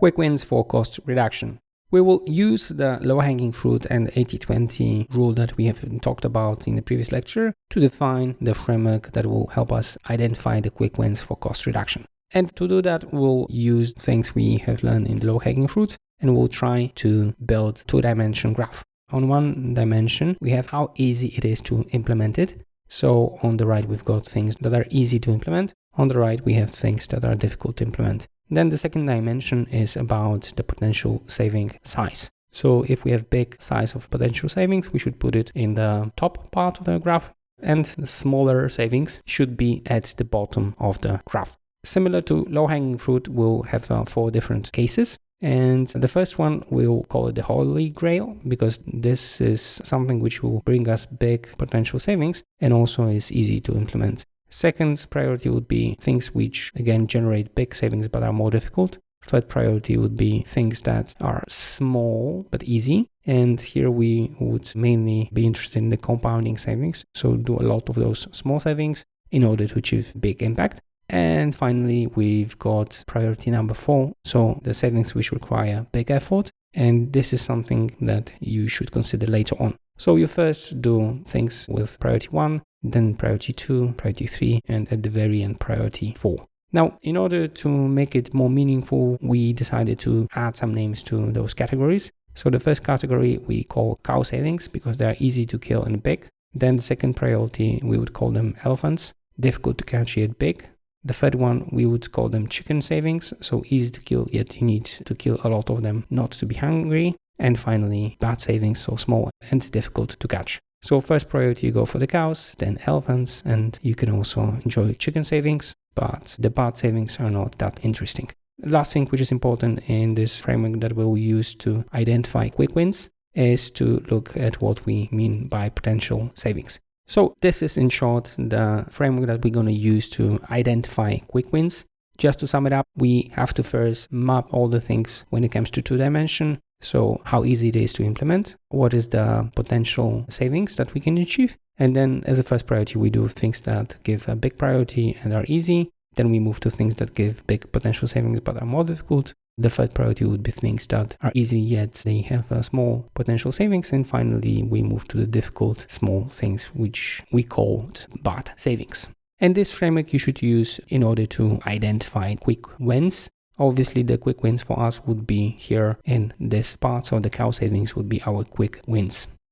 quick wins for cost reduction. We will use the low-hanging fruit and 80-20 rule that we have talked about in the previous lecture to define the framework that will help us identify the quick wins for cost reduction. And to do that, we'll use things we have learned in the low-hanging fruits, and we'll try to build two-dimension graph. On one dimension, we have how easy it is to implement it. So on the right, we've got things that are easy to implement. On the right, we have things that are difficult to implement. Then the second dimension is about the potential saving size. So if we have big size of potential savings, we should put it in the top part of the graph, and the smaller savings should be at the bottom of the graph. Similar to low-hanging fruit, we'll have 4 different cases. And the first one, we'll call it the holy grail, because this is something which will bring us big potential savings and also is easy to implement. Second priority would be things which, again, generate big savings but are more difficult. Third priority would be things that are small but easy. And here we would mainly be interested in the compounding savings. So do a lot of those small savings in order to achieve big impact. And finally, we've got priority number 4. So the savings which require big effort. And this is something that you should consider later on. So you first do things with priority 1, then priority 2, priority 3, and at the very end, priority 4. Now, in order to make it more meaningful, we decided to add some names to those categories. So the first category we call cow savings because they are easy to kill and big. Then the second priority, we would call them elephants, difficult to catch yet big. The third one, we would call them chicken savings, so easy to kill, yet you need to kill a lot of them not to be hungry. And finally, bat savings, so small and difficult to catch. So first priority, you go for the cows, then elephants, and you can also enjoy chicken savings, but the bat savings are not that interesting. The last thing which is important in this framework that we'll use to identify quick wins is to look at what we mean by potential savings. So this is in short the framework that we're going to use to identify quick wins. Just to sum it up, we have to first map all the things when it comes to 2-dimension. So how easy it is to implement, what is the potential savings that we can achieve. And then as a first priority, we do things that give a big priority and are easy. Then we move to things that give big potential savings but are more difficult. The third priority would be things that are easy yet they have a small potential savings. And finally, we move to the difficult small things which we called bad savings. And this framework you should use in order to identify quick wins. Obviously, the quick wins for us would be here in this part. So the cow savings would be our quick wins.